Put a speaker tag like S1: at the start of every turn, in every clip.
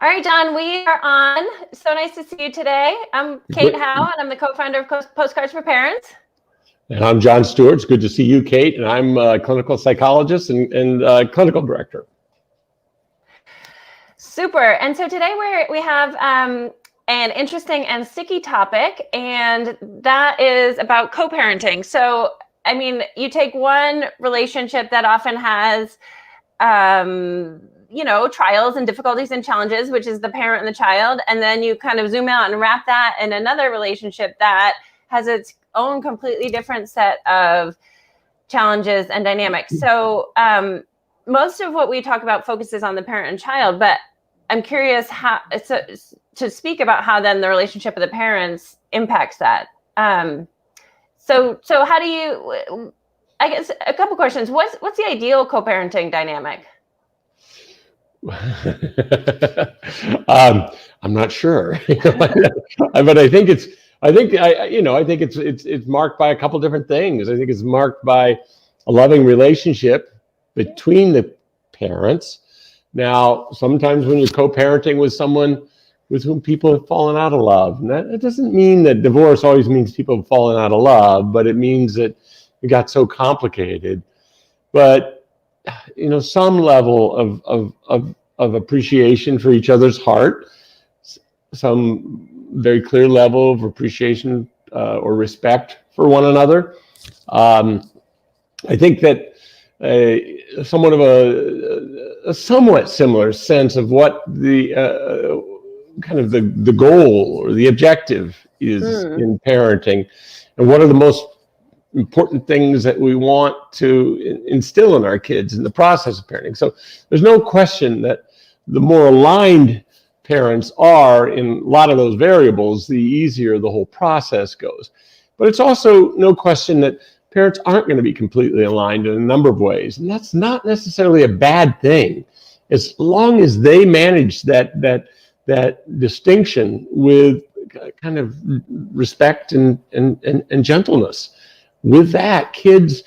S1: All right, John, we are on. So nice to see you today. I'm Kate Howe, and I'm the co-founder of Postcards for Parents.
S2: And I'm John Stewart. It's good to see you, Kate. And I'm a clinical psychologist and clinical director.
S1: Super. And so today we have an interesting and sticky topic, and that is about co-parenting. So, I mean, you take one relationship that often has trials and difficulties and challenges, which is the parent and the child. And then you kind of zoom out and wrap that in another relationship that has its own completely different set of challenges and dynamics. So most of what we talk about focuses on the parent and child, but I'm curious how to speak about how then the relationship of the parents impacts that. So how do you, I guess a couple questions. What's the ideal co-parenting dynamic?
S2: I'm not sure, but I think it's marked by a couple different things. I think it's marked by a loving relationship between the parents. Now, sometimes when you're co-parenting with someone with whom people have fallen out of love, and that doesn't mean that divorce always means people have fallen out of love, but it means that it got so complicated. But some level of appreciation for each other's heart, some very clear level of appreciation or respect for one another. I think that somewhat of a somewhat similar sense of what the kind of the goal or the objective is in parenting, and what are the most important things that we want to instill in our kids in the process of parenting. So there's no question that the more aligned parents are in a lot of those variables, the easier the whole process goes. But it's also no question that parents aren't going to be completely aligned in a number of ways. And that's not necessarily a bad thing, as long as they manage that distinction with kind of respect and gentleness. With that, kids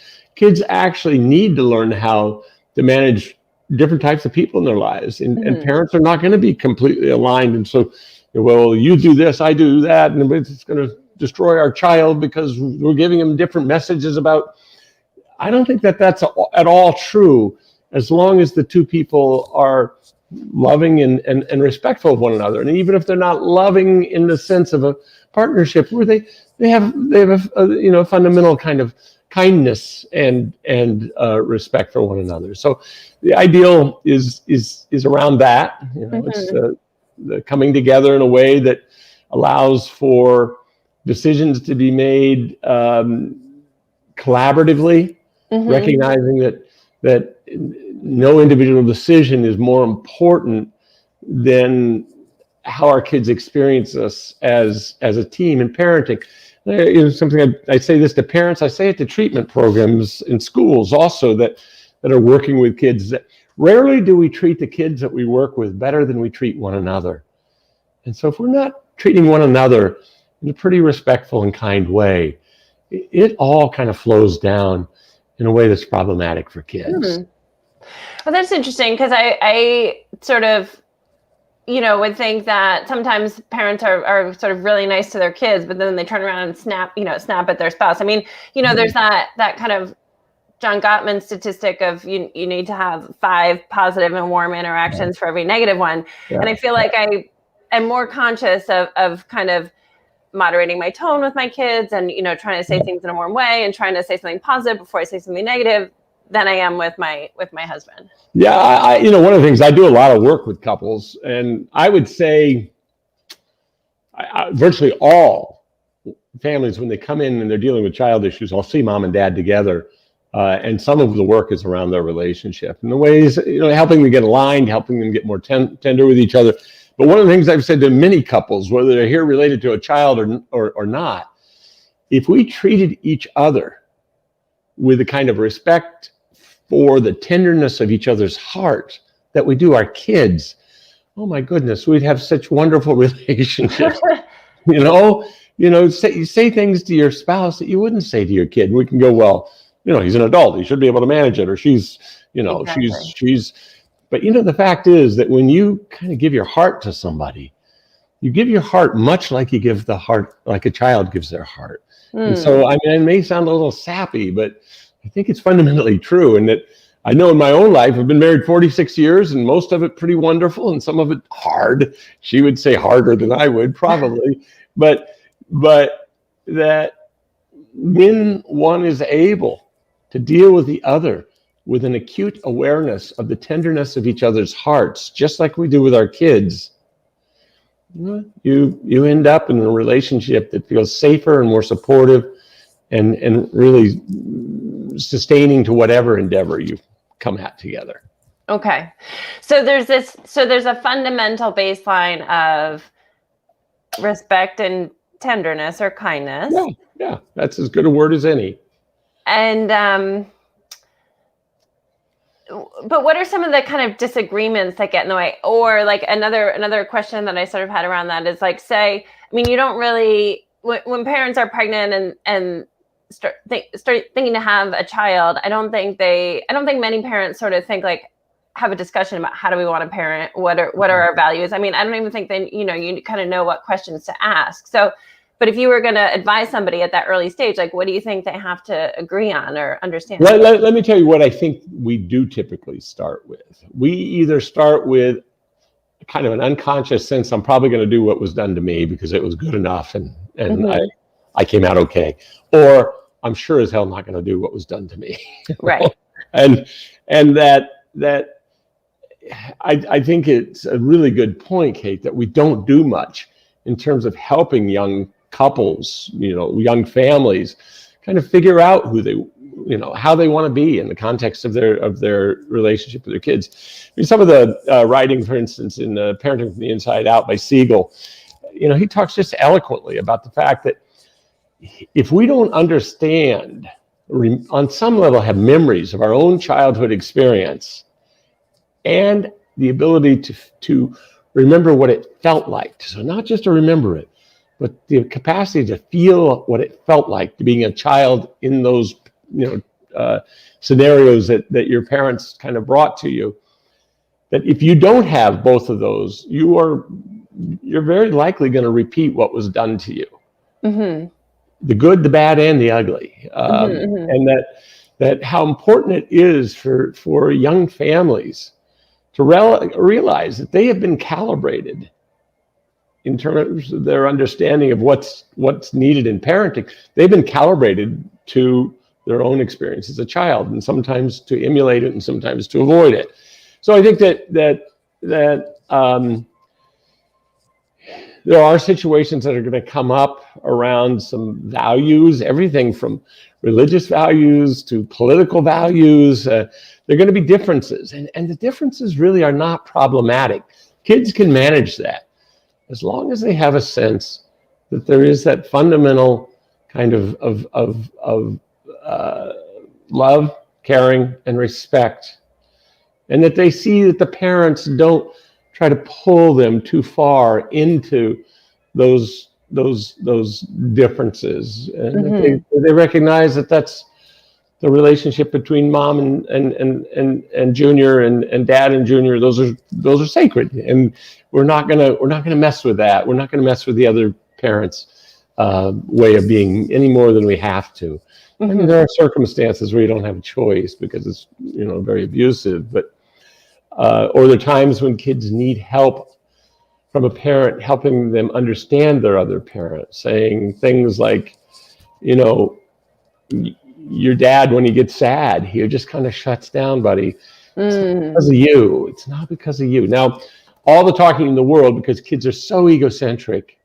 S2: actually need to learn how to manage different types of people in their lives, and parents are not going to be completely aligned. And so, well, you do this, I do that, and it's going to destroy our child because we're giving them different messages about. I don't think that that's at all true, as long as the two people are loving and respectful of one another. And even if they're not loving in the sense of a partnership where they have a fundamental kind of kindness and respect for one another. So the ideal is around that. It's the coming together in a way that allows for decisions to be made collaboratively, recognizing that no individual decision is more important than how our kids experience us as a team in parenting. Something I say this to parents, I say it to treatment programs in schools also that are working with kids, that rarely do we treat the kids that we work with better than we treat one another. And so if we're not treating one another in a pretty respectful and kind way, it all kind of flows down in a way that's problematic for kids.
S1: Well, that's interesting, because I sort of would think that sometimes parents are sort of really nice to their kids, but then they turn around and snap at their spouse. I mean, there's that kind of John Gottman statistic of you need to have 5 positive and warm interactions for every negative one. Yeah. And I feel like I am more conscious of kind of moderating my tone with my kids and, trying to say things in a warm way and trying to say something positive before I say something negative than I am with my husband.
S2: Yeah, I one of the things, I do a lot of work with couples, and I would say virtually all families, when they come in and they're dealing with child issues, I'll see mom and dad together, and some of the work is around their relationship and the ways, helping them get aligned, helping them get more tender with each other. But one of the things I've said to many couples, whether they're here related to a child or not, if we treated each other with the kind of respect for the tenderness of each other's heart that we do our kids, oh my goodness, we'd have such wonderful relationships. You say things to your spouse that you wouldn't say to your kid. We can go, well, he's an adult, he should be able to manage it, or she's, exactly. But the fact is that when you kind of give your heart to somebody, you give your heart much like you give the heart, like a child gives their heart. And so, I mean, it may sound a little sappy, but I think it's fundamentally true. And that I know in my own life, I've been married 46 years, and most of it pretty wonderful, and some of it hard. She would say harder than I would, probably. but that when one is able to deal with the other with an acute awareness of the tenderness of each other's hearts, just like we do with our kids, you end up in a relationship that feels safer and more supportive and really sustaining to whatever endeavor you come at together.
S1: Okay. So there's a fundamental baseline of respect and tenderness or kindness.
S2: Yeah, that's as good a word as any.
S1: And but what are some of the kind of disagreements that get in the way? Or like another question that I sort of had around that is like, say, I mean, you don't really, when parents are pregnant and start thinking to have a child, I don't think many parents sort of think like, have a discussion about how do we want to parent, what are our values. I mean, I don't even think they, you kind of know what questions to ask. So, but if you were going to advise somebody at that early stage, like, what do you think they have to agree on or understand?
S2: Let me tell you what I think we do typically start with. We either start with kind of an unconscious sense, I'm probably going to do what was done to me because it was good enough and I came out okay. Or I'm sure as hell not going to do what was done to me.
S1: Right.
S2: and that I think it's a really good point, Kate, that we don't do much in terms of helping young couples, young families kind of figure out who they, how they want to be in the context of their relationship with their kids. I mean, some of the writing, for instance, in Parenting from the Inside Out by Siegel, he talks just eloquently about the fact that if we don't understand, on some level have memories of our own childhood experience and the ability to remember what it felt like, so not just to remember it, but the capacity to feel what it felt like to being a child in those scenarios that your parents kind of brought to you, that if you don't have both of those, you're very likely going to repeat what was done to you. Mm-hmm. The good, the bad, and the ugly. And that how important it is for young families to realize that they have been calibrated in terms of their understanding of what's needed in parenting. They've been calibrated to their own experience as a child, and sometimes to emulate it and sometimes to avoid it. So I think that there are situations that are going to come up around some values, everything from religious values to political values. There are going to be differences, and the differences really are not problematic. Kids can manage that as long as they have a sense that there is that fundamental kind of love, caring, and respect, and that they see that the parents don't try to pull them too far into those differences, and that they recognize that that's the relationship between mom and Junior and dad and Junior. Those are sacred, and we're not gonna mess with that. We're not gonna mess with the other parents' way of being any more than we have to. I mean, there are circumstances where you don't have a choice because it's very abusive, but or there are times when kids need help from a parent, helping them understand their other parent, saying things like, your dad, when he gets sad, he just kind of shuts down, buddy. It's not because of you. It's not because of you. Now, all the talking in the world, because kids are so egocentric,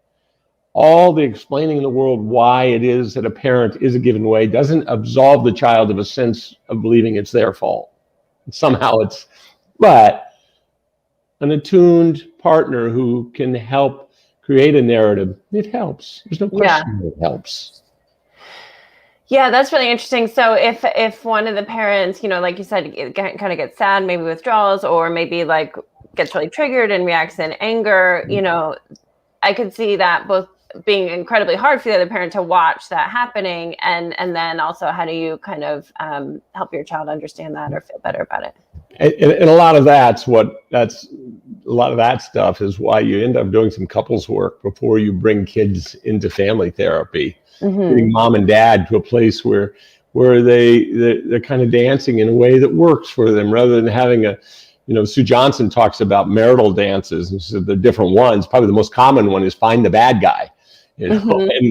S2: all the explaining in the world why it is that a parent is a given way doesn't absolve the child of a sense of believing it's their fault. Somehow but an attuned partner who can help create a narrative, it helps. There's no question it helps.
S1: Yeah, that's really interesting. So if one of the parents, like you said, kind of gets sad, maybe withdrawals, or maybe like gets really triggered and reacts in anger, I could see that both being incredibly hard for the other parent to watch that happening, and then also how do you kind of help your child understand that or feel better about it?
S2: And a lot of that stuff is why you end up doing some couples work before you bring kids into family therapy. Getting mom and dad to a place where they're kind of dancing in a way that works for them, rather than having Sue Johnson talks about marital dances, and so the different ones. Probably the most common one is find the bad guy, and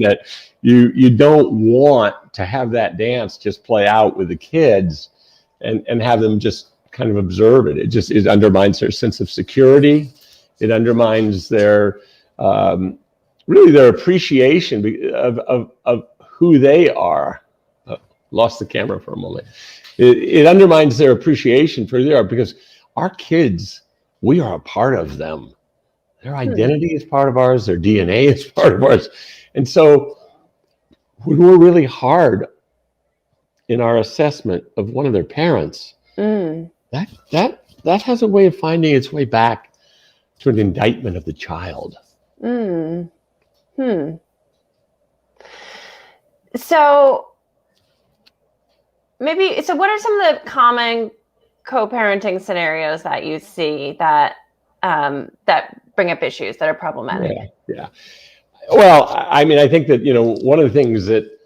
S2: that you don't want to have that dance just play out with the kids and have them just kind of observe it. It undermines their sense of security. It undermines their really their appreciation of who they are. Lost the camera for a moment. It undermines their appreciation for who they are, because our kids, we are a part of them. Their identity is part of ours. Their DNA is part of ours. And so when we're really hard in our assessment of one of their parents, that has a way of finding its way back to an indictment of the child.
S1: So what are some of the common co-parenting scenarios that you see that bring up issues that are problematic?
S2: Yeah. Well, I mean, I think that, one of the things that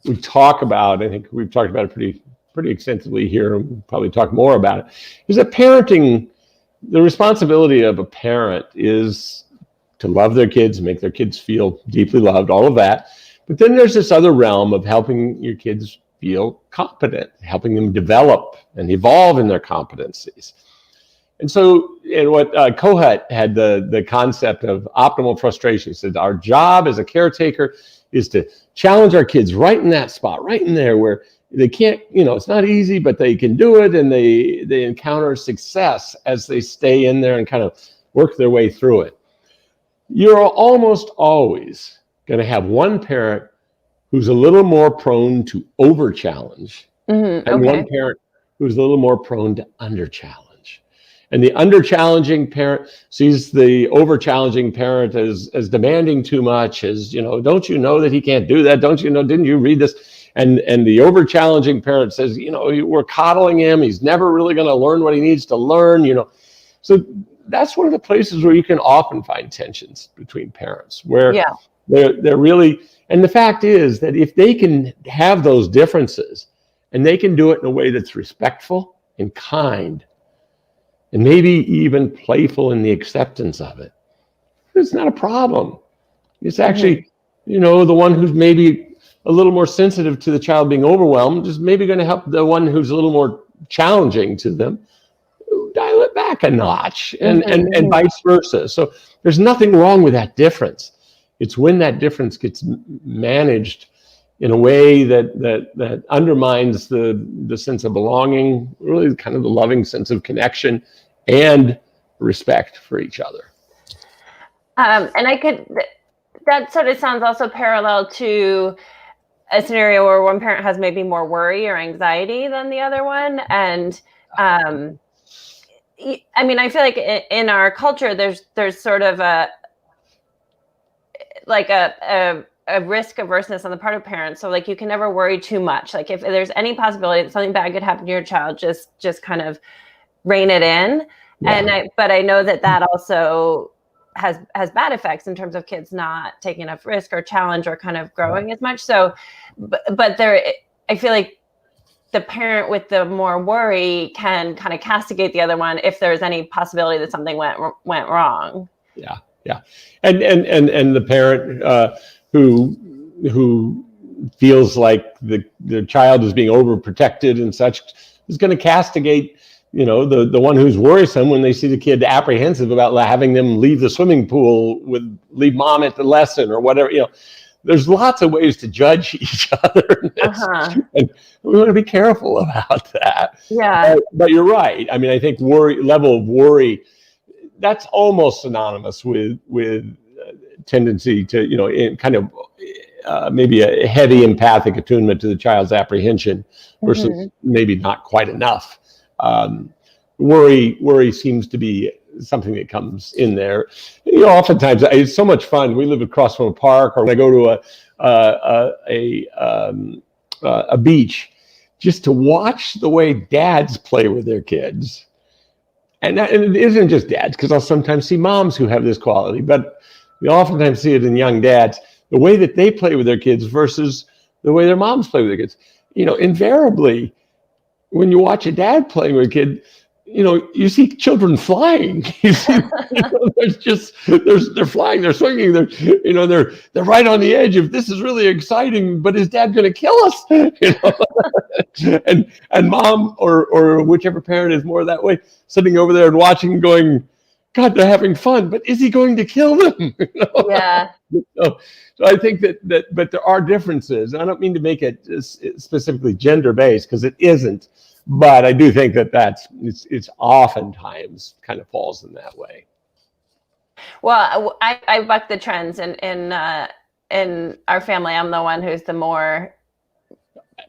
S2: we talk about, I think we've talked about it pretty extensively here, and we'll probably talk more about it, is that parenting, the responsibility of a parent is to love their kids, make their kids feel deeply loved, all of that. But then there's this other realm of helping your kids feel competent, helping them develop and evolve in their competencies. And so, what Kohut had the concept of optimal frustration. He said, our job as a caretaker is to challenge our kids right in that spot, right in there where they can't, it's not easy, but they can do it, and they encounter success as they stay in there and kind of work their way through it. You're almost always going to have one parent who's a little more prone to over-challenge, and one parent who's a little more prone to under-challenge. And the under-challenging parent sees the over-challenging parent as demanding too much, as, don't you know that he can't do that? Don't you know, didn't you read this? And the over-challenging parent says, we're coddling him. He's never really going to learn what he needs to learn, So that's one of the places where you can often find tensions between parents, where they're really, and the fact is that if they can have those differences and they can do it in a way that's respectful and kind, and maybe even playful in the acceptance of it, it's not a problem. It's actually, the one who's maybe a little more sensitive to the child being overwhelmed is maybe going to help the one who's a little more challenging to them dial it back a notch, and vice versa. So there's nothing wrong with that difference. It's when that difference gets managed in a way that undermines the sense of belonging, really kind of the loving sense of connection and respect for each other.
S1: And that sort of sounds also parallel to a scenario where one parent has maybe more worry or anxiety than the other one. And I mean, I feel like in our culture, there's sort of a risk averseness on the part of parents. So like, you can never worry too much. Like if there's any possibility that something bad could happen to your child, just kind of rein it in. Yeah. But I know that also has bad effects in terms of kids not taking enough risk or challenge or kind of growing as much. So, but I feel like the parent with the more worry can kind of castigate the other one if there's any possibility that something went wrong.
S2: Yeah. And the parent who feels like the child is being overprotected and such is going to castigate, the one who's worrisome when they see the kid apprehensive about having them leave the swimming pool leave mom at the lesson or whatever. There's lots of ways to judge each other in this, and we want to be careful about that.
S1: Yeah.
S2: But you're right. I mean, I think level of worry, that's almost synonymous with tendency to, in kind of maybe a heavy empathic attunement to the child's apprehension versus maybe not quite enough. Worry seems to be something that comes in there. You know, oftentimes it's so much fun. We live across from a park, or when I go to a beach, just to watch the way dads play with their kids. And it isn't just dads, because I'll sometimes see moms who have this quality, but you oftentimes see it in young dads, the way that they play with their kids versus the way their moms play with their kids. You know, invariably, when you watch a dad playing with a kid, you know, you see children flying. You see, you know, they're flying, they're swinging, they're right on the edge of, this is really exciting, but is dad going to kill us? You know, and mom or whichever parent is more that way, sitting over there and watching and going, God, they're having fun, but is he going to kill them? You know?
S1: Yeah.
S2: So I think but there are differences. I don't mean to make it specifically gender-based, because it isn't. But I do think it's oftentimes kind of falls in that way.
S1: Well, I buck the trends in our family. I'm the one who's the more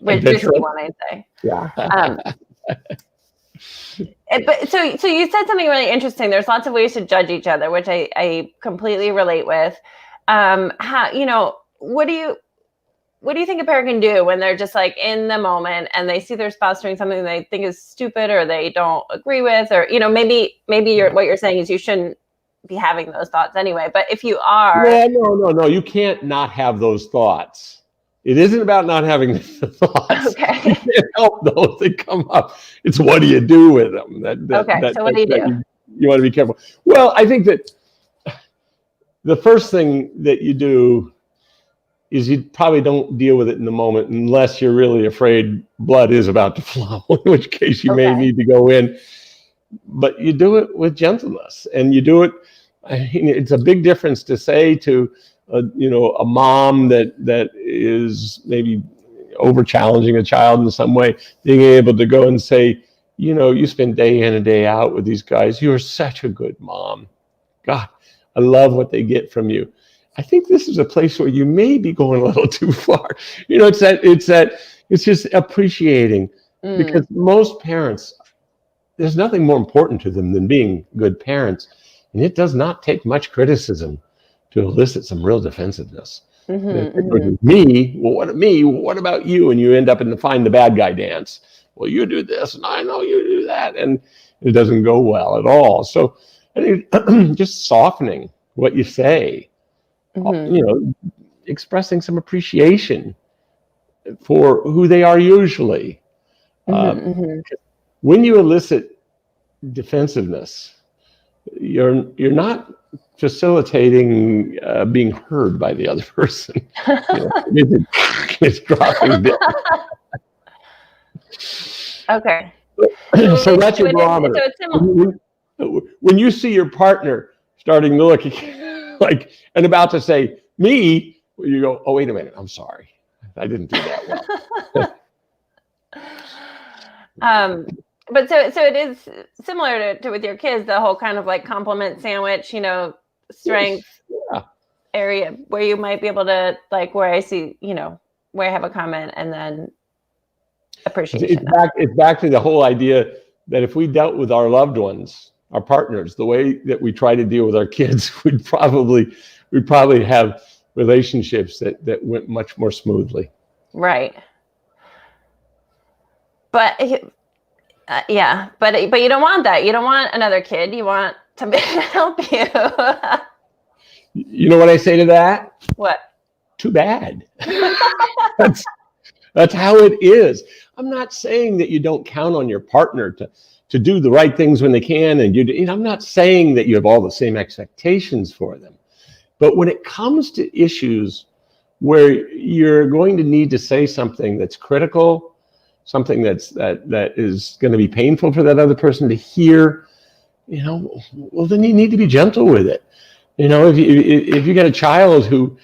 S1: risky one, I'd say.
S2: Yeah.
S1: But so you said something really interesting. There's lots of ways to judge each other, which I completely relate with. How, you know, what do you think a parent can do when they're just like in the moment and they see their spouse doing something they think is stupid or they don't agree with, or, you know, maybe what you're saying is you shouldn't be having those thoughts anyway. But if you are,
S2: no, you can't not have those thoughts. It isn't about not having the thoughts.
S1: Okay.
S2: You can't help those that come up. It's what do you do with them?
S1: So what do you do?
S2: You want to be careful. Well, I think that the first thing that you do is you probably don't deal with it in the moment unless you're really afraid blood is about to flow, in which case you may need to go in. But you do it with gentleness, and you do it. I mean, it's a big difference to say to a mom that is maybe over challenging a child in some way, being able to go and say, you know, you spend day in and day out with these guys. You are such a good mom. God, I love what they get from you. I think this is a place where you may be going a little too far. You know, it's just appreciating, because most parents, there's nothing more important to them than being good parents. And it does not take much criticism to elicit some real defensiveness. Me, what about you? And you end up in the find the bad guy dance. Well, you do this, and I know you do that. And it doesn't go well at all. So I think just softening what you say, you know, expressing some appreciation for who they are usually. When you elicit defensiveness, you're not facilitating being heard by the other person. You know, it's dropping down. Okay. So that's your barometer. So it's similar. When you see your partner starting to look like and about to say me, you go, oh, wait a minute, I'm sorry, I didn't do that well.
S1: But so it is similar to with your kids, the whole kind of like compliment sandwich, you know, strength area where you might be able to, like, where I see, you know, where I have a comment and then appreciation.
S2: It's back to the whole idea that if we dealt with our loved ones, our partners, the way that we try to deal with our kids, we'd probably have relationships that went much more smoothly. Right.
S1: But but you don't want that. You don't want another kid. You want to help you.
S2: You know what I say to that?
S1: What?
S2: Too bad. That's how it is. I'm not saying that you don't count on your partner to do the right things when they can, and I'm not saying that you have all the same expectations for them. But when it comes to issues where you're going to need to say something that's critical, something that is going to be painful for that other person to hear, you know, well, then you need to be gentle with it. You know, if you get a child who,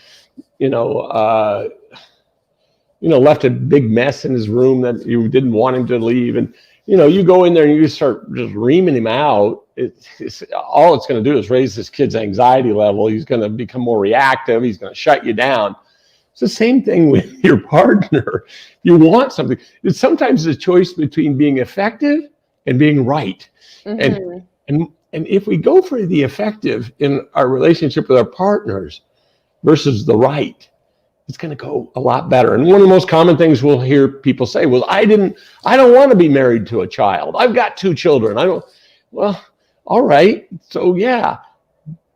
S2: left a big mess in his room that you didn't want him to leave, and you go in there and you start just reaming him out, all it's going to do is raise this kid's anxiety level. He's going to become more reactive. He's going to shut you down. It's the same thing with your partner. You want something. It's sometimes a choice between being effective and being right. Mm-hmm. And And if we go for the effective in our relationship with our partners versus the right, it's going to go a lot better. And one of the most common things we'll hear people say, well, I don't want to be married to a child. I've got 2 children. Well, all right. So yeah.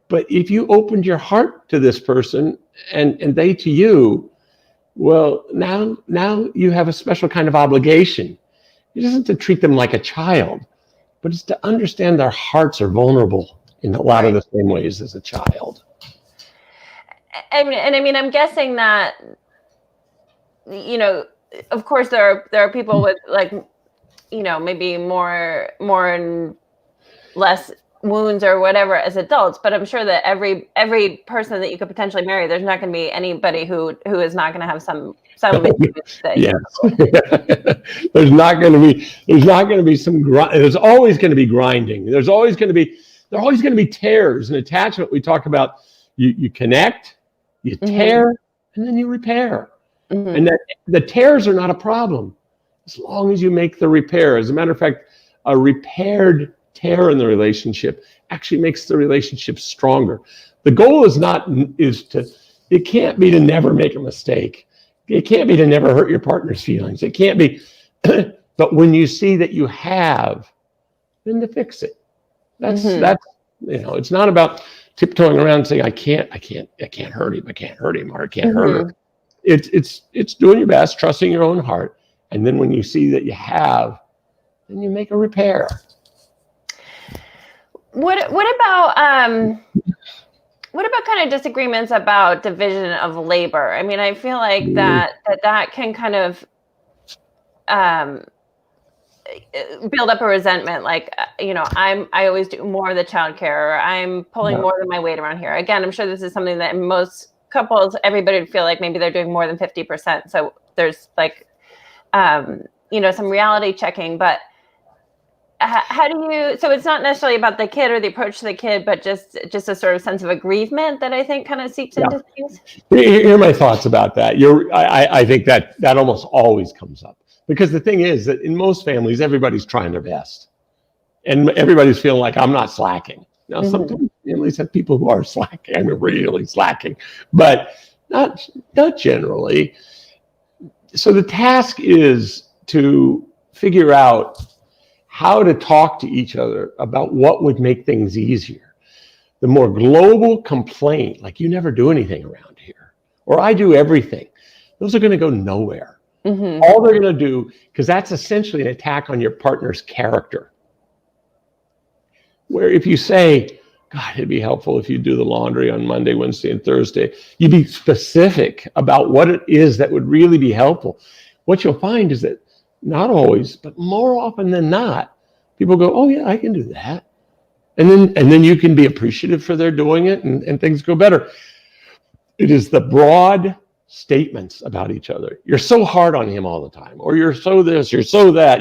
S2: But if you opened your heart to this person and they to you, well, now you have a special kind of obligation. It isn't to treat them like a child, but it's to understand their hearts are vulnerable in a lot of the same ways as a child.
S1: I mean, I'm guessing that, of course there are people with like, maybe more and less wounds or whatever as adults, but I'm sure that every person that you could potentially marry, there's not going to be anybody who is not going to have some
S2: yes. there's not going to be some there's always going to be grinding. There are always going to be tears. In attachment, we talk about you connect, you tear, and then you repair. And that the tears are not a problem as long as you make the repair. As a matter of fact, a repaired tear in the relationship actually makes the relationship stronger. The goal it can't be to never make a mistake. It can't be to never hurt your partner's feelings. It can't be, but when you see that you have, then to fix it. That's it's not about tiptoeing around saying I can't hurt him, or I can't hurt her. It's doing your best, trusting your own heart, and then when you see that you have, then you make a repair.
S1: What about kind of disagreements about division of labor? I mean, I feel like that can kind of build up a resentment. Like, I always do more of the childcare, or I'm pulling more than my weight around here. Again, I'm sure this is something that in most couples, everybody would feel like maybe they're doing more than 50%. So there's like, some reality checking, but how do you, so it's not necessarily about the kid or the approach to the kid, but just a sort of sense of aggrievement that I think kind of seeps into things.
S2: Here are my thoughts about that. I think that almost always comes up, because the thing is that in most families, everybody's trying their best and everybody's feeling like I'm not slacking. Now, sometimes families have people who are slacking, I mean, really slacking, but not generally. So the task is to figure out how to talk to each other about what would make things easier. The more global complaint, like you never do anything around here, or I do everything, those are going to go nowhere. All they're going to do, because that's essentially an attack on your partner's character. Where if you say, God, it'd be helpful if you do the laundry on Monday, Wednesday, and Thursday, you be specific about what it is that would really be helpful. What you'll find is that not always, but more often than not, people go, oh yeah, I can do that. And then you can be appreciative for their doing it, and things go better. It is the broad statements about each other. You're so hard on him all the time, or you're so this, you're so that.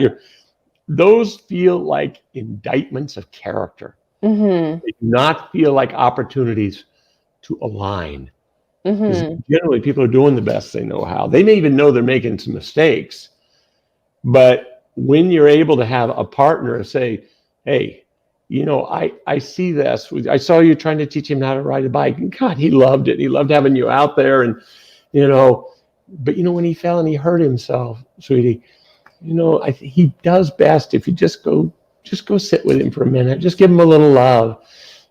S2: Those feel like indictments of character. They do not feel like opportunities to align. Generally, people are doing the best they know how. They may even know they're making some mistakes. But when you're able to have a partner say, hey, I see this. I saw you trying to teach him how to ride a bike. And God, he loved it. He loved having you out there. And, but when he fell and he hurt himself, sweetie, he does best if you just go sit with him for a minute. Just give him a little love.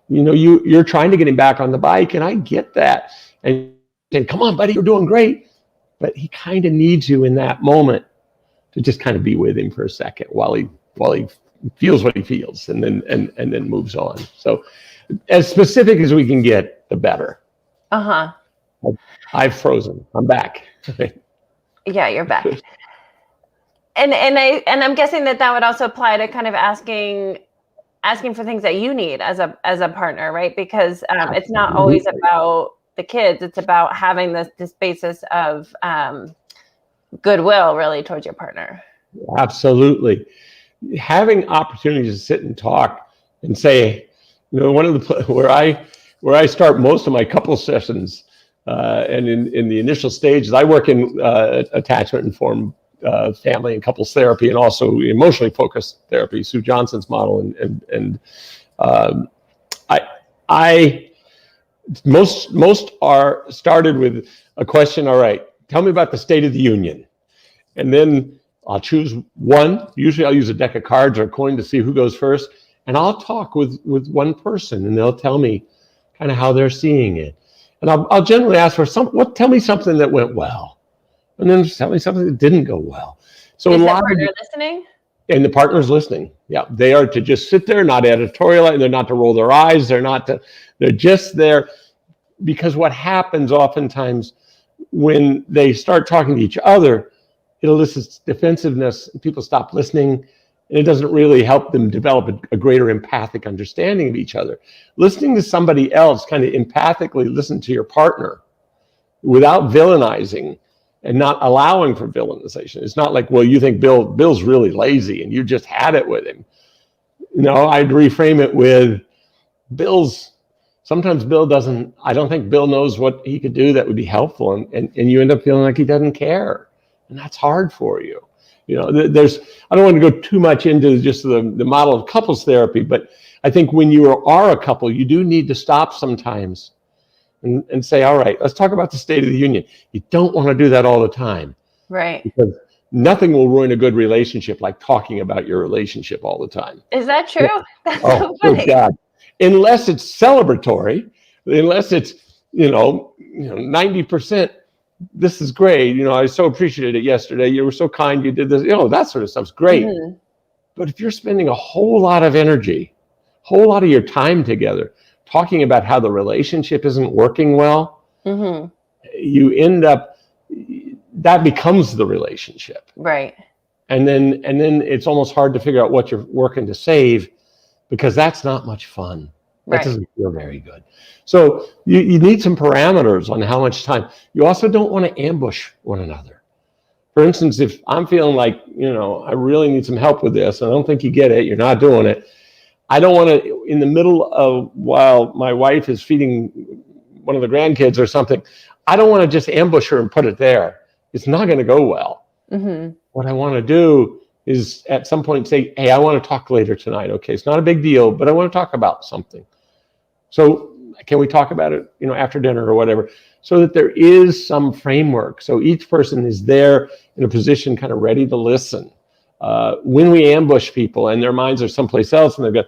S2: You're trying to get him back on the bike, and I get that. And come on, buddy, you're doing great. But he kind of needs you in that moment to just kind of be with him for a second while he feels what he feels, and then moves on. So as specific as we can get, the better. I've frozen. I'm back.
S1: Yeah, you're back. And I'm guessing that would also apply to kind of asking for things that you need as a partner, right? Because it's not always about the kids. It's about having this basis of goodwill really towards your partner. Absolutely.
S2: Having opportunities to sit and talk and say, one of the where I start most of my couple sessions, and in the initial stages, I work in attachment informed family and couples therapy, and also emotionally focused therapy, Sue Johnson's model, and Um, I most are started with a question. All right, tell me about the State of the Union, and then I'll choose one. Usually, I'll use a deck of cards or a coin to see who goes first, and I'll talk with one person, and they'll tell me kind of how they're seeing it, and I'll generally ask for tell me something that went well, and then tell me something that didn't go well. So
S1: is the partner listening?
S2: And the partner's listening. Yeah, they are to just sit there, not editorialize. They're not to roll their eyes. They're just there, because what happens oftentimes when they start talking to each other, it elicits defensiveness. People stop listening, and it doesn't really help them develop a greater empathic understanding of each other. Listening to somebody else, kind of empathically listen to your partner without villainizing and not allowing for villainization. It's not like, well, you think Bill's really lazy and you just had it with him. No, I'd reframe it with sometimes Bill doesn't, I don't think Bill knows what he could do that would be helpful. And you end up feeling like he doesn't care. And that's hard for you. I don't want to go too much into just the model of couples therapy, but I think when you are a couple, you do need to stop sometimes and say, all right, let's talk about the State of the Union. You don't want to do that all the time.
S1: Right.
S2: Because nothing will ruin a good relationship like talking about your relationship all the time.
S1: Is that true? That's
S2: so
S1: funny.
S2: Good God. Unless it's celebratory, unless it's, 90%, this is great. I so appreciated it yesterday. You were so kind. You did this, that sort of stuff's great. Mm-hmm. But if you're spending a whole lot of energy, whole lot of your time together, talking about how the relationship isn't working well, mm-hmm. you end up, that becomes the relationship.
S1: Right.
S2: And then it's almost hard to figure out what you're working to save, because that's not much fun. That doesn't feel very good. So you need some parameters on how much time. You also don't want to ambush one another. For instance, if I'm feeling like, I really need some help with this, and I don't think you get it, you're not doing it, I don't want to, in the middle of, while my wife is feeding one of the grandkids or something, I don't want to just ambush her and put it there. It's not going to go well. Mm-hmm. What I want to do is at some point say, hey, I want to talk later tonight. Okay, it's not a big deal, but I want to talk about something. So can we talk about it, after dinner or whatever, so that there is some framework. So each person is there in a position kind of ready to listen. When we ambush people and their minds are someplace else, and they've got,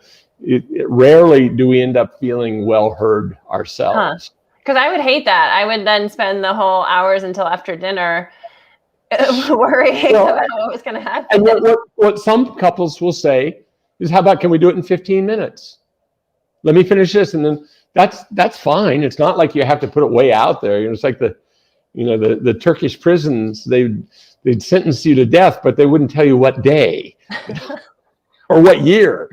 S2: rarely do we end up feeling well heard ourselves.
S1: Because I would hate that. I would then spend the whole hours until after dinner worrying about what was going to happen.
S2: And what some couples will say is, how about, can we do it in 15 minutes? Let me finish this, and then that's fine. It's not like you have to put it way out there. It's like the Turkish prisons, they'd sentence you to death, but they wouldn't tell you what day or what year.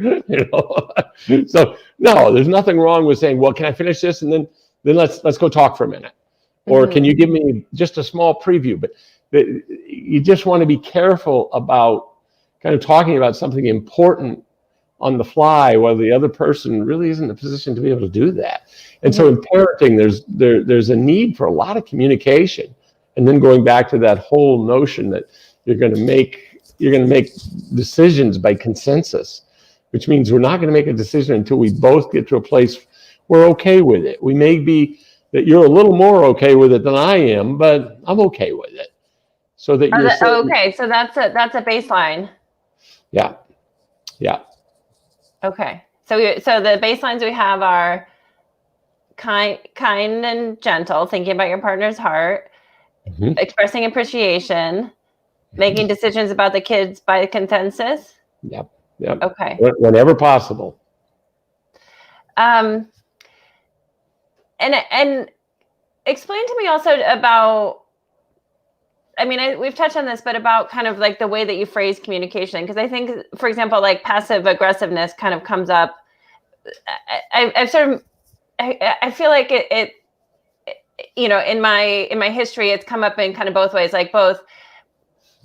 S2: So no, there's nothing wrong with saying, well, can I finish this, and then let's go talk for a minute, or mm-hmm. Can you give me just a small preview? But you just want to be careful about kind of talking about something important on the fly while the other person really isn't in a position to be able to do that. And mm-hmm. So in parenting, there's a need for a lot of communication. And then going back to that whole notion that you're going to make decisions by consensus, which means we're not going to make a decision until we both get to a place we're okay with it. We may be that you're a little more okay with it than I am, but I'm okay with it. So that you're
S1: okay. So that's a baseline.
S2: Yeah.
S1: Okay. So the baselines we have are kind and gentle, thinking about your partner's heart, mm-hmm. expressing appreciation, mm-hmm. making decisions about the kids by consensus.
S2: Yep.
S1: Okay.
S2: Whenever possible.
S1: And explain to me also about, we've touched on this, but about kind of like the way that you phrase communication. Because I think, for example, like passive aggressiveness kind of comes up. I feel like it in my history, it's come up in kind of both ways. Like both,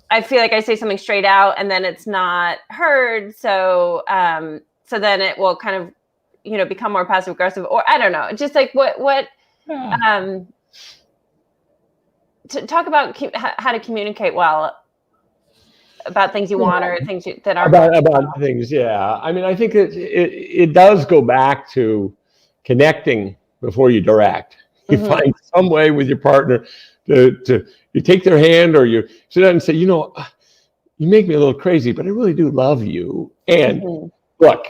S1: I feel like I say something straight out and then it's not heard. So then it will kind of, become more passive aggressive, or I don't know, just like what. To talk about how to communicate well about things you want or things that aren't
S2: about things. Yeah, I mean, I think it does go back to connecting before you direct. You find some way with your partner to you take their hand, or you sit down and say, you make me a little crazy, but I really do love you. And look,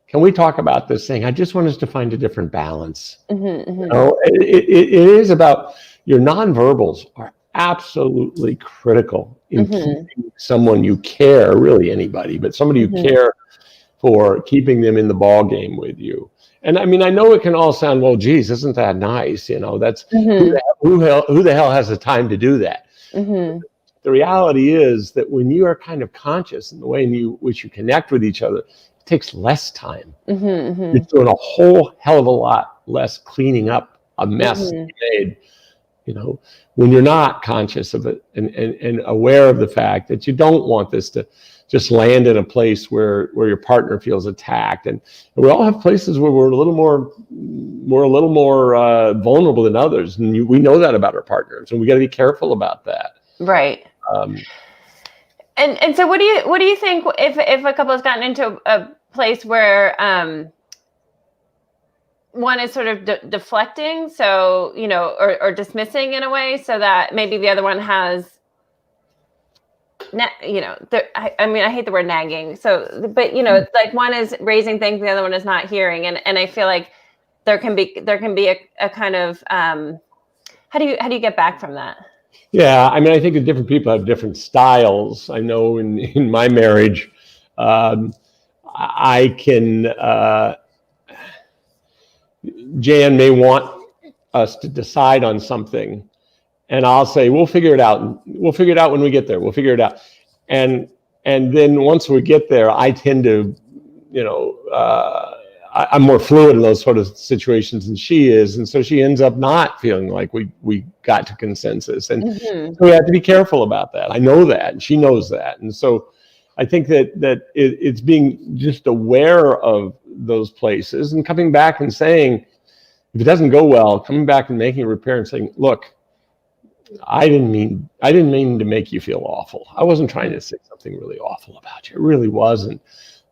S2: can we talk about this thing? I just want us to find a different balance. It is about your nonverbals are absolutely critical in keeping someone you care, really anybody, but somebody you care for, keeping them in the ball game with you. And I mean, I know it can all sound, well, geez, isn't that nice? That's who the hell has the time to do that? The reality is that when you are kind of conscious in the way in which you connect with each other, it takes less time. You're doing a whole hell of a lot less cleaning up a mess you made, when you're not conscious of it and aware of the fact that you don't want this to just land in a place where your partner feels attacked. And we all have places where we're a little more vulnerable than others, and we know that about our partners, and we got to be careful about that.
S1: Right. And so what do you think if a couple has gotten into a place where one is sort of deflecting, so or dismissing in a way, so that maybe the other one has I hate the word nagging, so but it's like one is raising things, the other one is not hearing, and I feel like there can be a kind of how do you get back from that?
S2: Yeah, I mean, I think that different people have different styles. I know in my marriage, I can Jan may want us to decide on something, and I'll say, we'll figure it out. We'll figure it out when we get there. We'll figure it out. And then once we get there, I tend to, I'm more fluid in those sort of situations than she is. And so she ends up not feeling like we got to consensus. And so we have to be careful about that. I know that, and she knows that. And so I think that it's being just aware of those places and coming back and saying, if it doesn't go well, coming back and making a repair and saying, look, I didn't mean to make you feel awful. I wasn't trying to say something really awful about you. It really wasn't.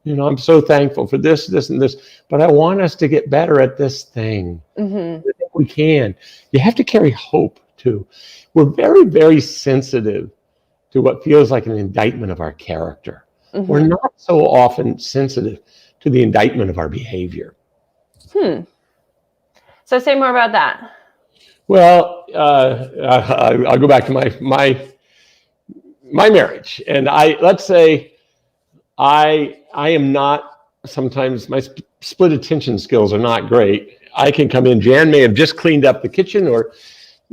S2: I'm so thankful for this, and this, but I want us to get better at this thing. I think we can. You have to carry hope too. We're very, very sensitive to what feels like an indictment of our character. We're not so often sensitive to the indictment of our behavior.
S1: So say more about that.
S2: Well, I'll go back to my marriage, and let's say I am not. Sometimes my split attention skills are not great. I can come in. Jan may have just cleaned up the kitchen,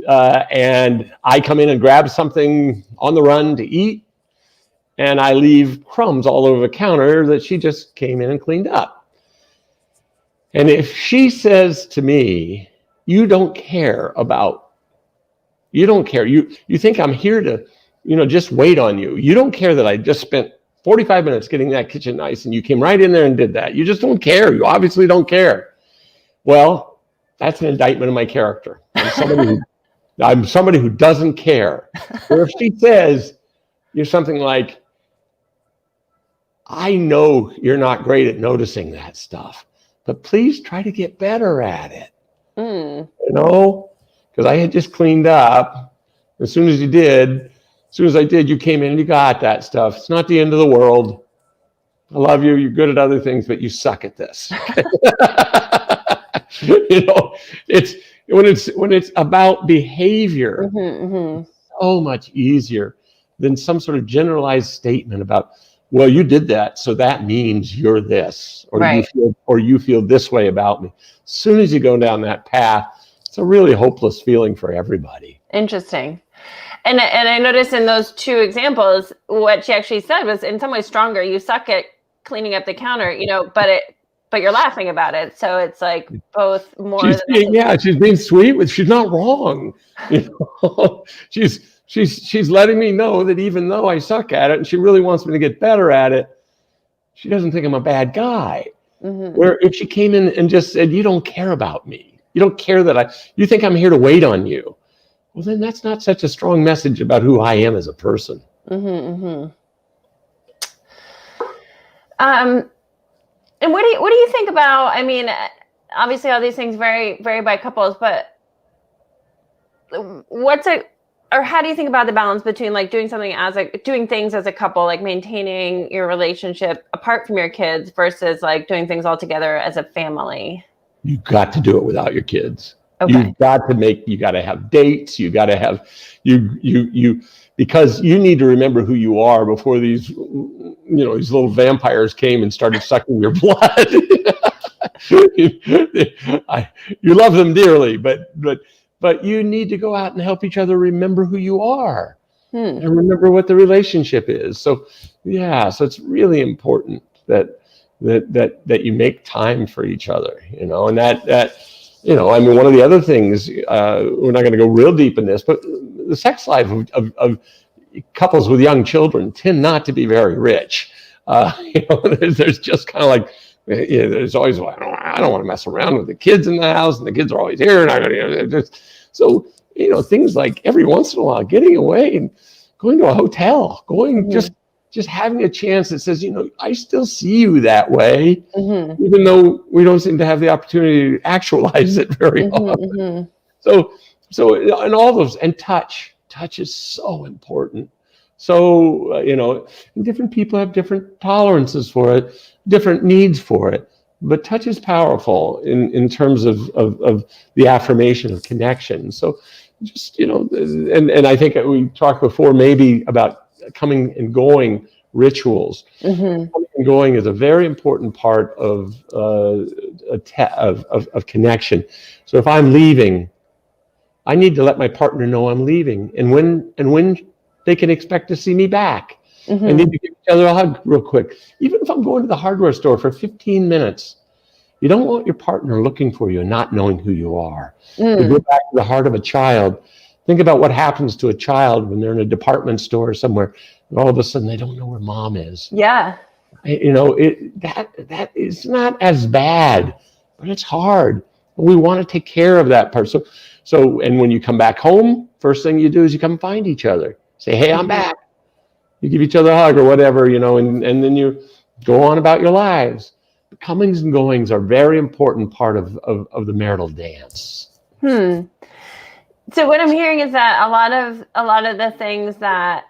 S2: and I come in and grab something on the run to eat, and I leave crumbs all over the counter that she just came in and cleaned up. And if she says to me, you don't care. You think I'm here to, just wait on you. You don't care that I just spent 45 minutes getting that kitchen nice and you came right in there and did that. You just don't care. You obviously don't care. Well, that's an indictment of my character. I'm somebody who doesn't care. Or if she says something like, I know you're not great at noticing that stuff, but please try to get better at it. Because I had just cleaned up. As soon as I did, you came in and you got that stuff. It's not the end of the world. I love you. You're good at other things, but you suck at this. It's when it's about behavior, so much easier than some sort of generalized statement about, well, you did that, so that means you're this, or right. you feel this way about me. As soon as you go down that path, it's a really hopeless feeling for everybody.
S1: Interesting. And I noticed in those two examples, what she actually said was in some ways stronger. You suck at cleaning up the counter, but you're laughing about it. So it's like both more.
S2: She's being sweet. She's not wrong. She's letting me know that even though I suck at it and she really wants me to get better at it, she doesn't think I'm a bad guy. Where if she came in and just said, you don't care about me. You don't care you think I'm here to wait on you. Well, then that's not such a strong message about who I am as a person.
S1: And what do you think about, I mean, obviously all these things vary by couples, but how do you think about the balance between like doing things as a couple, like maintaining your relationship apart from your kids versus like doing things all together as a family?
S2: You got to do it without your kids.
S1: Okay.
S2: You got to have dates. You got to have, because you need to remember who you are before these little vampires came and started sucking your blood. You love them dearly, but you need to go out and help each other remember who you are and remember what the relationship is. So it's really important that you make time for each other, and that I mean, one of the other things, we're not going to go real deep in this, but the sex life of couples with young children tend not to be very rich. There's just kind of like, there's always, I don't want to mess around with the kids in the house, and the kids are always here, and so things like every once in a while getting away and going to a hotel, just having a chance that says, I still see you that way, even though we don't seem to have the opportunity to actualize it very often. So and all those, and touch is so important. So, different people have different tolerances for it, different needs for it, but touch is powerful in terms of the affirmation of connection. So just, and I think we talked before maybe about coming and going rituals. Coming and going is a very important part of connection. So if I'm leaving, I need to let my partner know I'm leaving, and when they can expect to see me back. I need to give each other a hug real quick. Even if I'm going to the hardware store for 15 minutes, you don't want your partner looking for you and not knowing who you are. To go back to the heart of a child, think about what happens to a child when they're in a department store somewhere, and all of a sudden they don't know where mom is.
S1: Yeah.
S2: That is not as bad, but it's hard. We want to take care of that part. So, and when you come back home, first thing you do is you come find each other. Say, hey, I'm back. You give each other a hug or whatever, and then you go on about your lives. The comings and goings are a very important part of the marital dance.
S1: So what I'm hearing is that a lot of the things that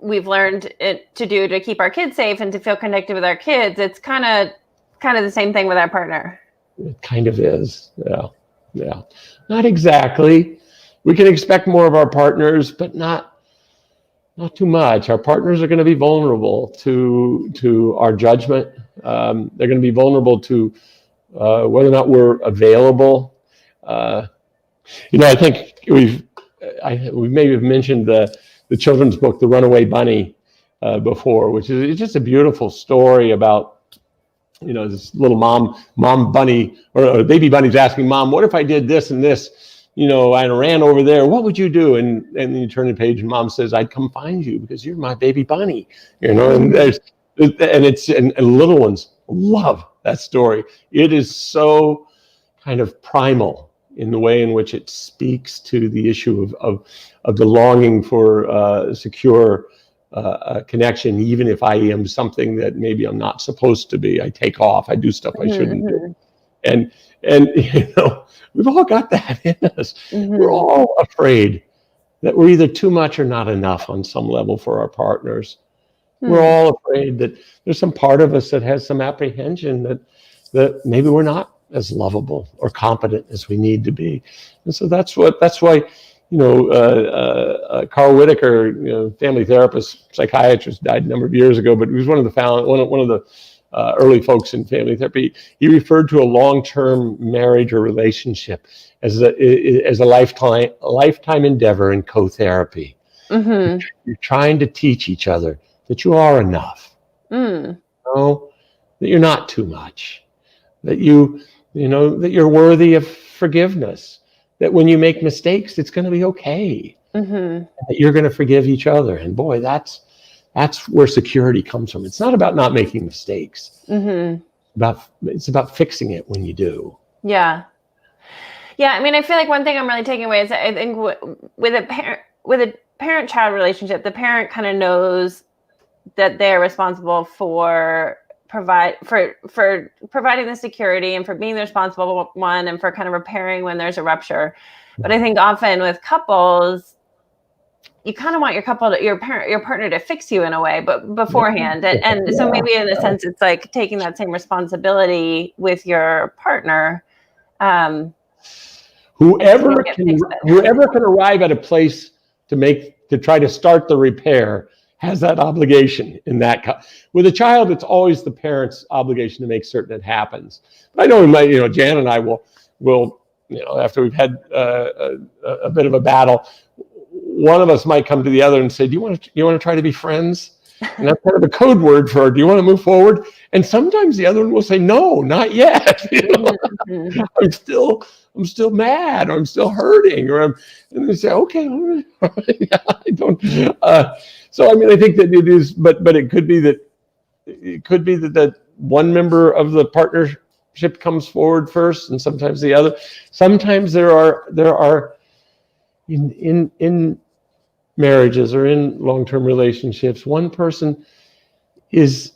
S1: we've learned to do to keep our kids safe and to feel connected with our kids, it's kind of the same thing with our partner.
S2: It kind of is. Yeah. Not exactly. We can expect more of our partners, but not too much. Our partners are going to be vulnerable to our judgment. They're going to be vulnerable to whether or not we're available. I think we maybe have mentioned the children's book, The Runaway Bunny, before, which is just a beautiful story about this little mom bunny or baby bunny's asking mom, what if I did this and this? I ran over there. What would you do? And then you turn the page, and mom says, "I'd come find you because you're my baby bunny." And little ones love that story. It is so kind of primal in the way in which it speaks to the issue of the longing for secure connection. Even if I am something that maybe I'm not supposed to be, I take off. I do stuff I shouldn't do. And we've all got that in us. We're all afraid that we're either too much or not enough on some level for our partners. We're all afraid that there's some part of us that has some apprehension that maybe we're not as lovable or competent as we need to be. And so that's why Carl Whitaker, family therapist, psychiatrist, died a number of years ago, but he was one of the early folks in family therapy. He referred to a long-term marriage or relationship as a lifetime endeavor in co-therapy. You're trying to teach each other that you are enough, that you're not too much, that that you're worthy of forgiveness, that when you make mistakes, it's going to be okay, that you're going to forgive each other. And boy, that's where security comes from. It's not about not making mistakes. It's about fixing it when you do.
S1: Yeah. I mean, I feel like one thing I'm really taking away is I think with a parent-child relationship, the parent kind of knows that they're responsible for providing the security and for being the responsible one and for kind of repairing when there's a rupture. But I think often with couples, you kind of want your partner to fix you in a way, but beforehand. And so maybe in a sense, it's like taking that same responsibility with your partner.
S2: Whoever can arrive at a place to try to start the repair has that obligation in that. With a child, it's always the parent's obligation to make certain it happens. But I know Jan and I will, after we've had a bit of a battle, one of us might come to the other and say, do you want to try to be friends? And that's kind of a code word for, do you want to move forward? And sometimes the other one will say, no, not yet. I'm still mad, or I'm still hurting, and they say, okay, I don't. So I mean, I think that it is, but it could be that one member of the partnership comes forward first, and sometimes the other. Sometimes there are in marriages or in long-term relationships, one person it's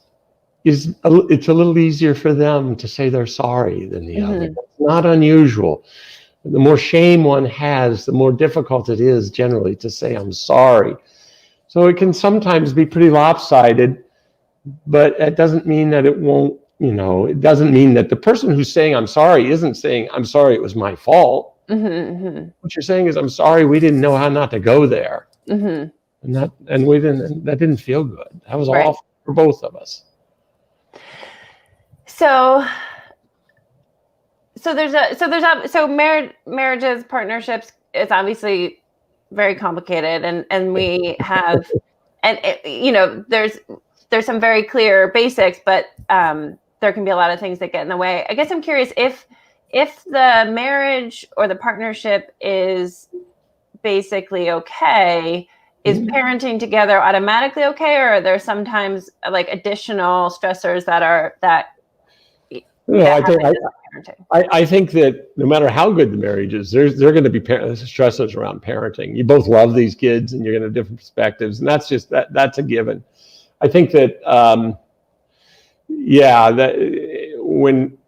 S2: a little easier for them to say they're sorry than the other. It's not unusual. The more shame one has, the more difficult it is generally to say I'm sorry. So it can sometimes be pretty lopsided, but it doesn't mean that it won't, it doesn't mean that the person who's saying I'm sorry isn't saying I'm sorry it was my fault. What you're saying is I'm sorry we didn't know how not to go there. And that didn't feel good. That was awful for both of us.
S1: So marriages, partnerships, it's obviously very complicated, and we have, there's some very clear basics, but there can be a lot of things that get in the way. I guess I'm curious if the marriage or the partnership is basically okay, is parenting together automatically okay, or are there sometimes like additional stressors
S2: I think that no matter how good the marriage is, there are going to be stressors around parenting. You both love these kids, and you're going to have different perspectives, and that's a given. I think that that when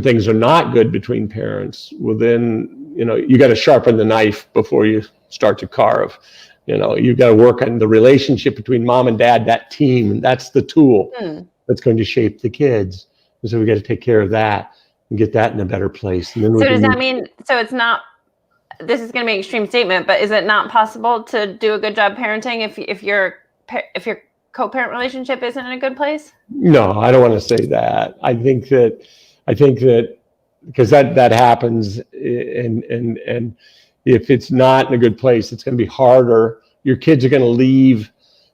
S2: things are not good between parents, well then you got to sharpen the knife before you start to carve. You've got to work on the relationship between mom and dad, that team. That's the tool that's going to shape the kids. And so we got to take care of that and get that in a better place. And then
S1: so does that mean, so it's not, this is going to be an extreme statement, but is it not possible to do a good job parenting if your co-parent relationship isn't in a good place?
S2: No, I don't want to say that. I think that because that happens, and if it's not in a good place, it's going to be harder. Your kids are going to leave.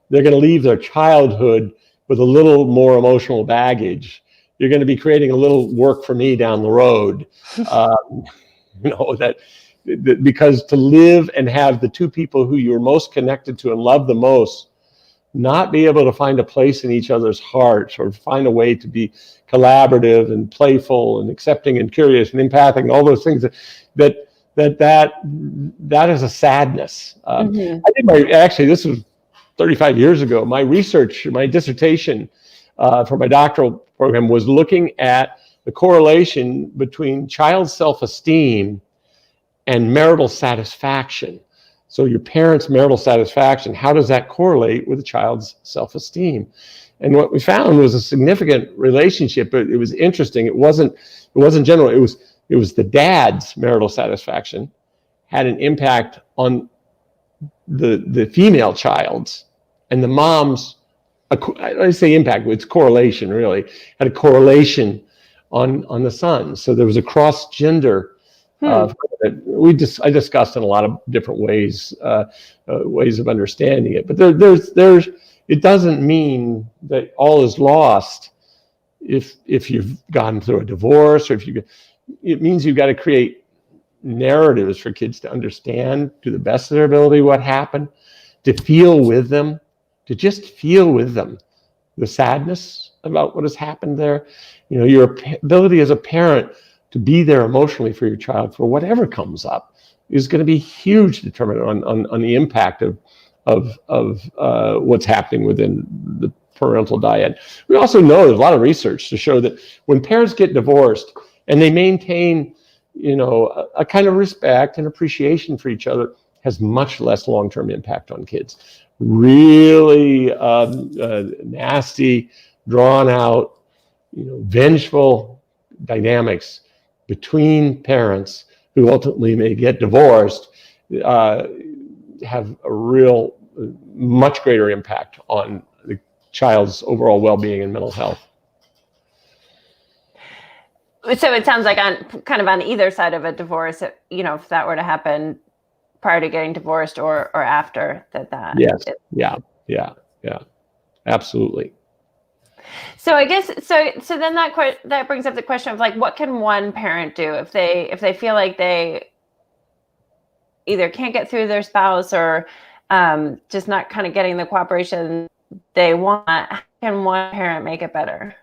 S2: They're going to leave their childhood with a little more emotional baggage. You're going to be creating a little work for me down the road. Because to live and have the two people who you're most connected to and love the most not be able to find a place in each other's hearts, or find a way to be collaborative and playful and accepting and curious and empathic and all those things, that is a sadness. I think this was 35 years ago. My dissertation for my doctoral program was looking at the correlation between child self-esteem and marital satisfaction. So your parents' marital satisfaction, how does that correlate with a child's self-esteem? And what we found was a significant relationship, but it was interesting. It wasn't general. It was the dad's marital satisfaction had an impact on the female child's, and the mom's, I say impact, it's correlation really, had a correlation on the son. So there was a cross-gender I discussed in a lot of different ways of understanding it. But it doesn't mean that all is lost if you've gone through a divorce, or it means you've got to create narratives for kids to understand to the best of their ability what happened, to feel with them, to just feel with them the sadness about what has happened there. Your ability as a parent to be there emotionally for your child for whatever comes up is going to be huge determinant on the impact of what's happening within the parental dyad. We also know there's a lot of research to show that when parents get divorced and they maintain, a kind of respect and appreciation for each other, has much less long-term impact on kids. Really nasty, drawn out, vengeful dynamics between parents who ultimately may get divorced have a real, much greater impact on the child's overall well-being and mental health.
S1: So it sounds like on either side of a divorce, if that were to happen prior to getting divorced or after that.
S2: Yes. Yeah. Absolutely.
S1: So I guess so then that brings up the question of like, what can one parent do if they feel like they either can't get through their spouse or just not kind of getting the cooperation they want? How can one parent make it better?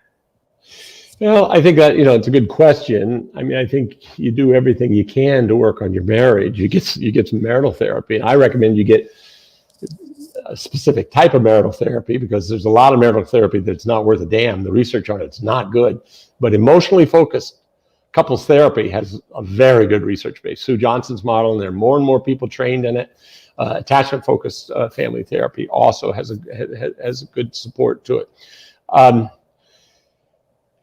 S2: Well, I think that, it's a good question. I mean, I think you do everything you can to work on your marriage. You get some marital therapy. And I recommend you get a specific type of marital therapy, because there's a lot of marital therapy that's not worth a damn. The research on it's not good. But emotionally focused couples therapy has a very good research base. Sue Johnson's model, and there are more and more people trained in it. Attachment focused family therapy also has a good support to it.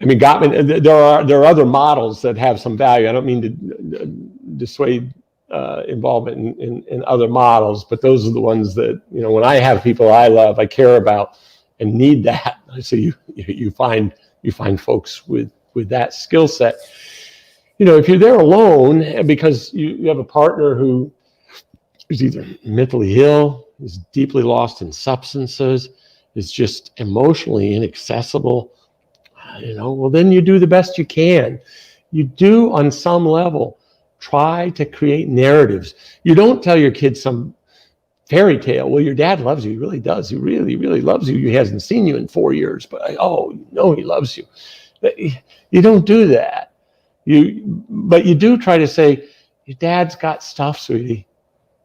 S2: I mean, Gottman, there are other models that have some value. I don't mean to dissuade involvement in other models, but those are the ones that, when I have people I love, I care about, and need that. So you find folks with that skill set. If you're there alone because you have a partner who is either mentally ill, is deeply lost in substances, is just emotionally inaccessible, well, then you do the best you can. You do, on some level, try to create narratives. You don't tell your kids some fairy tale. Well, your dad loves you. He really does. He really, really loves you. He hasn't seen you in 4 years, but he loves you. You don't do that. But you do try to say, your dad's got stuff, sweetie.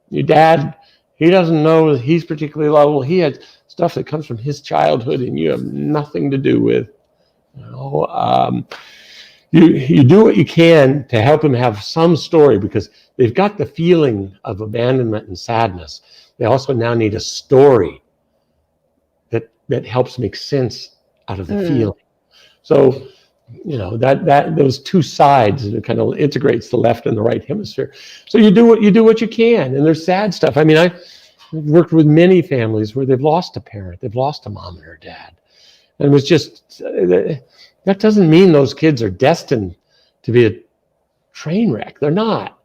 S2: Your dad, he doesn't know that he's particularly lovable. He had stuff that comes from his childhood and you have nothing to do with. You do what you can to help them have some story, because they've got the feeling of abandonment and sadness. They also now need a story that helps make sense out of the feeling. So, that those two sides, it kind of integrates the left and the right hemisphere. So you do what you can, and there's sad stuff. I mean, I've worked with many families where they've lost a parent, they've lost a mom and her dad. And it was just, that doesn't mean those kids are destined to be a train wreck. They're not.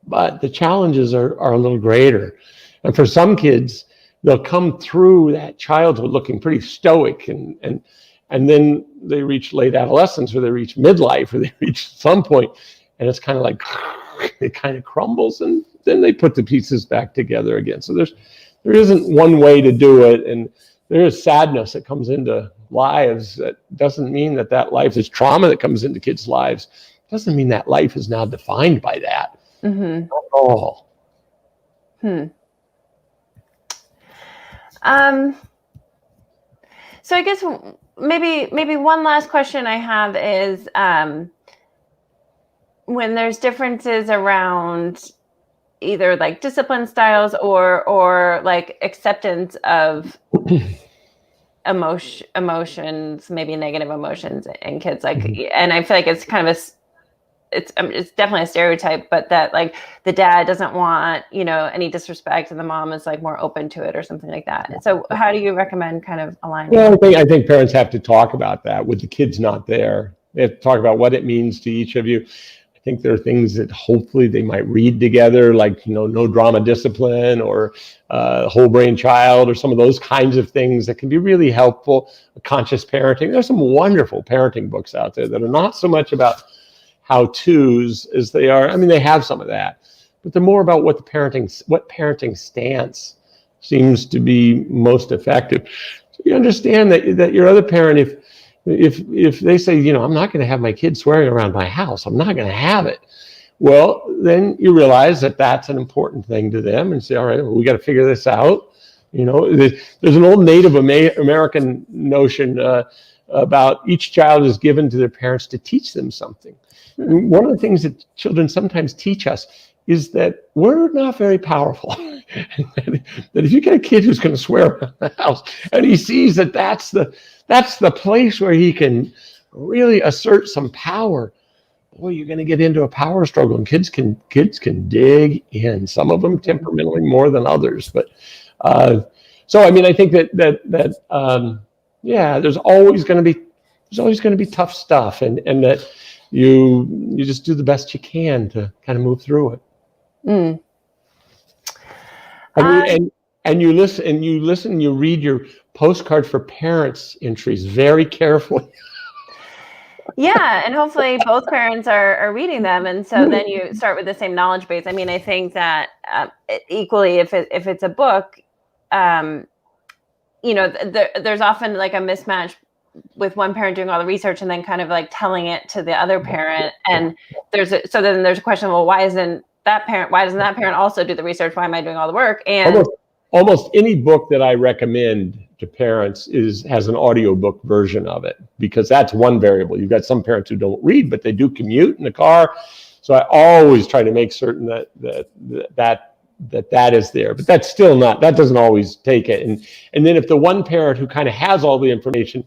S2: But the challenges are a little greater. And for some kids, they'll come through that childhood looking pretty stoic, and then they reach late adolescence, or they reach midlife, or they reach some point, and it's kind of like, it kind of crumbles, and then they put the pieces back together again. So there isn't one way to do it, and there is sadness that comes into lives. That doesn't mean that life, there's trauma that comes into kids' lives. Doesn't mean that life is now defined by that. Not at all.
S1: So I guess maybe one last question I have is, when there's differences around either like discipline styles or like acceptance of emotions, maybe negative emotions in kids, like, and I feel like it's kind of it's definitely a stereotype, but that like the dad doesn't want, any disrespect, and the mom is like more open to it or something like that. So how do you recommend kind of aligning?
S2: Well, I think parents have to talk about that with the kids not there. They have to talk about what it means to each of you. I think there are things that hopefully they might read together, like, no drama discipline, or whole brain child, or some of those kinds of things that can be really helpful. Conscious parenting. There's some wonderful parenting books out there that are not so much about how-tos as they are. I mean, they have some of that, but they're more about what parenting stance seems to be most effective. So you understand that your other parent, if they say, I'm not going to have my kid swearing around my house, I'm not going to have it. Well, then you realize that that's an important thing to them, and say, all right, well, we got to figure this out. There's an old Native American notion about each child is given to their parents to teach them something. One of the things that children sometimes teach us is that we're not very powerful. That if you get a kid who's going to swear around the house and he sees that that's the place where he can really assert some power, boy, you're going to get into a power struggle, and kids can dig in. Some of them temperamentally more than others, but so I mean, I think that there's always going to be tough stuff, and that you just do the best you can to kind of move through it.
S1: Mm.
S2: And you listen, you read your Postcard for Parents entries very carefully.
S1: Yeah, and hopefully both parents are reading them, and so then you start with the same knowledge base. I mean, I think that equally, if it's a book, there's often like a mismatch with one parent doing all the research and then kind of like telling it to the other parent, and then there's a question, well, why doesn't that parent also do the research? Why am I doing all the work? And
S2: almost any book that I recommend to parents has an audiobook version of it, because that's one variable. You've got some parents who don't read, but they do commute in the car. So I always try to make certain that is there, but that doesn't always take it. And then if the one parent who kind of has all the information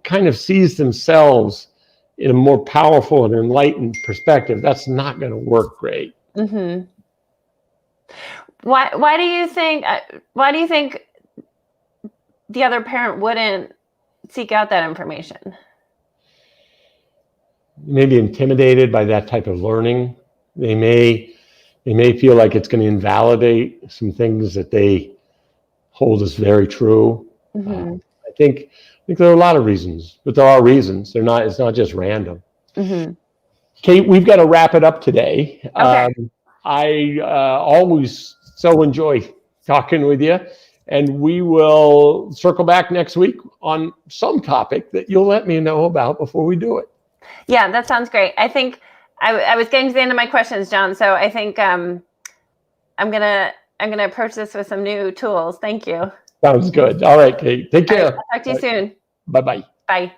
S2: kind of sees themselves in a more powerful and enlightened perspective, that's not going to work great.
S1: Mm-hmm. Why do you think the other parent wouldn't seek out that information?
S2: Maybe intimidated by that type of learning. They may feel like it's going to invalidate some things that they hold as very true.
S1: Mm-hmm.
S2: I think there are a lot of reasons, but there are reasons. It's not just random.
S1: Mm-hmm.
S2: Kate, we've got to wrap it up today.
S1: Okay.
S2: I always so enjoy talking with you, and we will circle back next week on some topic that you'll let me know about before we do it.
S1: Yeah, that sounds great. I think I was getting to the end of my questions, John, so I think I'm gonna approach this with some new tools. Thank you.
S2: Sounds good. All right, Kate. Take care.
S1: All right, I'll talk to you soon.
S2: Bye-bye.
S1: Bye.